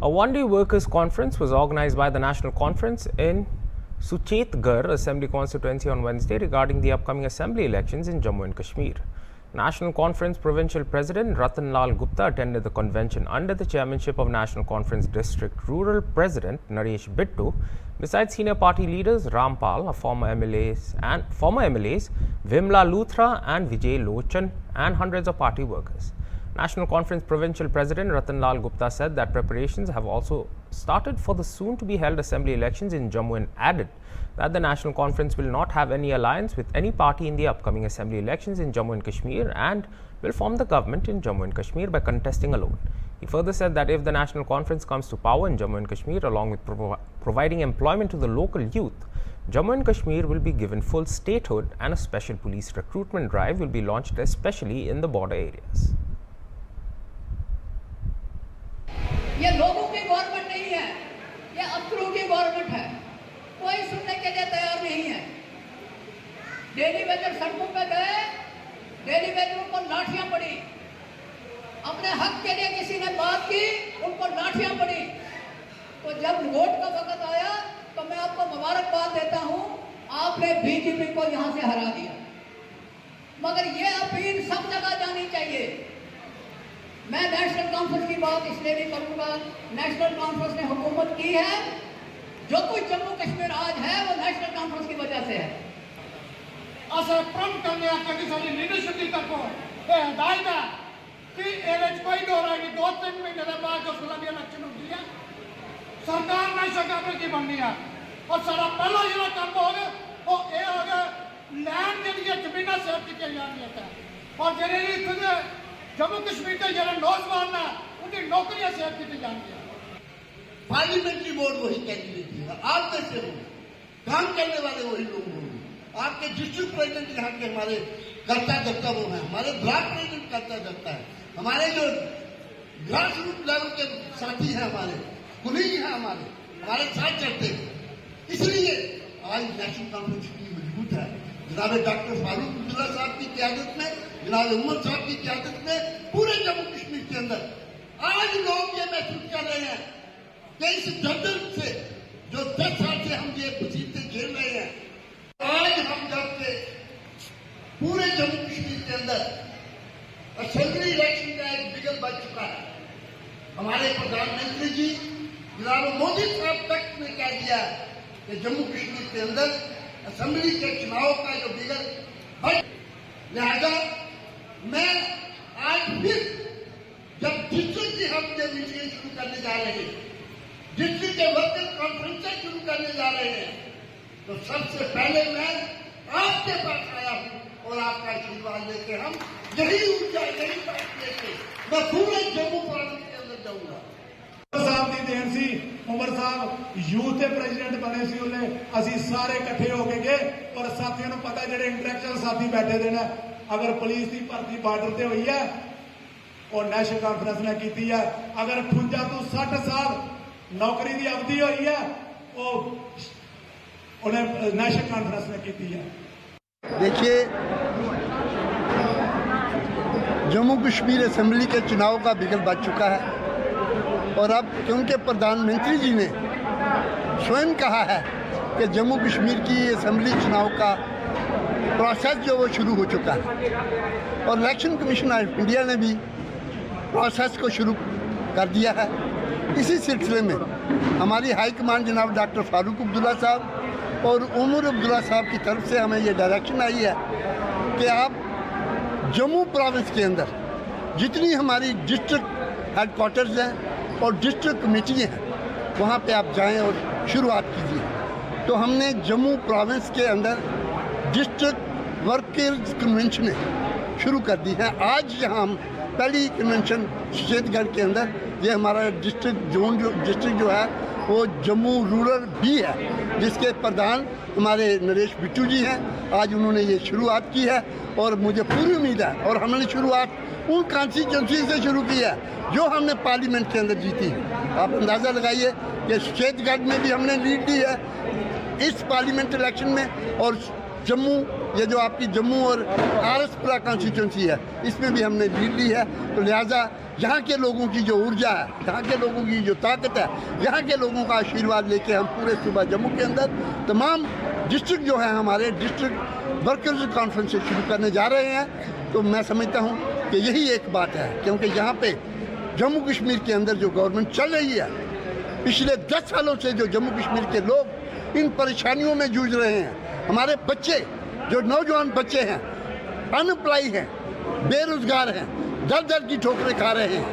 A one-day workers' conference was organized by the National Conference in Suchetgarh Assembly Constituency on Wednesday regarding the upcoming assembly elections in Jammu and Kashmir. National Conference Provincial President Ratan Lal Gupta attended the convention under the chairmanship of National Conference District Rural President Naresh Bittu, besides senior party leaders Rampal, former MLAs Vimla Luthra and Vijay Lochan, and hundreds of party workers. National Conference Provincial President Ratan Lal Gupta said that preparations have also started for the soon-to-be-held assembly elections in Jammu and added that the National Conference will not have any alliance with any party in the upcoming assembly elections in Jammu and Kashmir and will form the government in Jammu and Kashmir by contesting alone. He further said that if the National Conference comes to power in Jammu and Kashmir along with providing employment to the local youth, Jammu and Kashmir will be given full statehood and a special police recruitment drive will be launched especially in the border areas. ये लोगों की government नहीं है, ये अफसरों की government है। कोई सुनने के लिए तैयार नहीं है। डेली वेजर सड़कों पे गए, डेली वेजरों पर लाठियां पड़ी। अपने हक के लिए किसी ने बात की, उन पर लाठियां पड़ी। तो जब वोट का वक्त आया तो मैं आपको मुबारकबाद देता हूं, आपने बीजेपी को यहां से हरा दिया। मगर ये अपील सब जगह जानी चाहिए। मैं नेशनल कॉन्फ्रेंस की बात इसलिए नहीं करूंगा, नेशनल कॉन्फ्रेंस ने हुकूमत की है, जो कुछ जम्मू कश्मीर आज है वो नेशनल कॉन्फ्रेंस की वजह से है। असर प्रम करने आके सारी लीडरशिप की तरफों ये हदायत है कि एवं कोई दौर आएगी 2-3 महीने के बाद जो सुलभ इलेक्शन होती है सरकार में सरकार की बननी है और सारा पहला जो काम होगा वो ये होगा लैंड के लिए जमीन सेव की जानी है और जो जम्मू कश्मीर के जो नौजवान है उनकी नौकरियां सेव की जानी है। पार्लियामेंट्री बोर्ड वही कैंडिडेट है, आप में से हो, काम करने वाले वही लोग होंगे। आपके डिस्ट्रिक्ट प्रेसिडेंट यहाँ के हमारे करता धरता वो है, हमारे ब्लॉक प्रेसिडेंट करता धरता है, हमारे जो ग्रास रूट लेवल के साथी हैं, हमारे कुलीग हैं, हमारे साथ चलते हैं। इसलिए आज नेशनल कॉन्फ्रेंस की मजबूत है। जनाब डॉक्टर फारूक अब्दुल्ला साहब की क़यादत में, जनाब उमर साहब की क़यादत में पूरे जम्मू कश्मीर के अंदर आज लोग ये महसूस कर रहे हैं कि इस दर्द से जो 10 साल से हम ये मुसीबतें झेल रहे हैं, आज हम जब से पूरे जम्मू कश्मीर के अंदर असेंबली इलेक्शन का एक बिगल बच चुका है। हमारे प्रधानमंत्री जी जनाब मोदी साहब तक ने कह दिया कि जम्मू कश्मीर के अंदर असेंबली के चुनाव का जो बिगल बच, लिहाजा मैं आज फिर जब डिस्ट्रिक्ट की हम ये मीटिंग शुरू करने जा रहे हैं, डिस्ट्रिक्ट के वर्कर कॉन्फ्रेंस शुरू करने जा रहे हैं, तो सबसे पहले मैं आपके पास आया हूं और आपका आशीर्वाद लेके हम यही ऊर्जा यही बात लेके मैं पूरे जम्मू प्रांत के अंदर जाऊंगा। साहब की देन सी, उमर साहब यूथ के प्रेसिडेंट बने सी, उन्हें असी सारे इकट्ठे होके गए और साथियों को पता जो इंटरैक्चुअल साथी बैठे थे ना, अगर पुलिस की भर्ती बार्डर से हुई है और नेशनल कॉन्फ्रेंस ने की है, अगर 58 तो 60 साल नौकरी की अवधि हुई है वो उन्हें नेशनल कॉन्फ्रेंस ने की है। देखिए, जम्मू कश्मीर असेंबली के चुनाव का बिगल बच चुका है और अब क्योंकि प्रधानमंत्री जी ने स्वयं कहा है कि जम्मू कश्मीर की असेंबली चुनाव का प्रोसेस जो वो शुरू हो चुका है और इलेक्शन कमीशन ऑफ इंडिया ने भी प्रोसेस को शुरू कर दिया है। इसी सिलसिले में हमारी हाई कमांड जनाब डॉक्टर फारूक अब्दुल्ला साहब और उमर अब्दुल्ला साहब की तरफ से हमें ये डायरेक्शन आई है कि आप जम्मू प्रोविंस के अंदर जितनी हमारी डिस्ट्रिक्ट हेडक्वार्टर्स हैं और डिस्ट्रिक्ट कमेटियाँ हैं वहाँ पे आप जाएं और शुरुआत कीजिए। तो हमने जम्मू प्रोविंस के अंदर डिस्ट्रिक्ट वर्कर्स कन्वेंशन शुरू कर दी है। आज यहाँ हम पहली कन्वेंशन सुचेतगढ़ के अंदर, ये हमारा डिस्ट्रिक्ट जो है वो जम्मू रूरल भी है, जिसके प्रधान हमारे नरेश बिट्टू जी हैं। आज उन्होंने ये शुरुआत की है और मुझे पूरी उम्मीद है, और हमने शुरुआत उन कॉन्स्टिट्यूंसी से शुरू की है जो हमने पार्लियामेंट के अंदर जीती है। आप अंदाज़ा लगाइए कि सुचेतगढ़ में भी हमने लीड दी है इस पार्लियामेंट इलेक्शन में और जम्मू ये जो आपकी जम्मू और आरएसपुरा कॉन्स्टिट्यूंसी है, इसमें भी हमने लीड ली है। तो लिहाजा यहाँ के लोगों की जो ऊर्जा है, यहाँ के लोगों की जो ताकत है, यहाँ के लोगों का आशीर्वाद लेके हम पूरे सूबा जम्मू के अंदर तमाम डिस्ट्रिक्ट जो है हमारे डिस्ट्रिक्ट वर्कर्स कॉन्फ्रेंस से शुरू करने जा रहे हैं। तो मैं समझता हूँ कि यही एक बात है, क्योंकि यहाँ पे जम्मू कश्मीर के अंदर जो गवर्नमेंट चल रही है, पिछले 10 सालों से जो जम्मू कश्मीर के लोग इन परेशानियों में जूझ रहे हैं, हमारे बच्चे जो नौजवान बच्चे हैं अनएम्प्लॉय हैं, बेरोजगार हैं, दर दर की ठोकरें खा रहे हैं।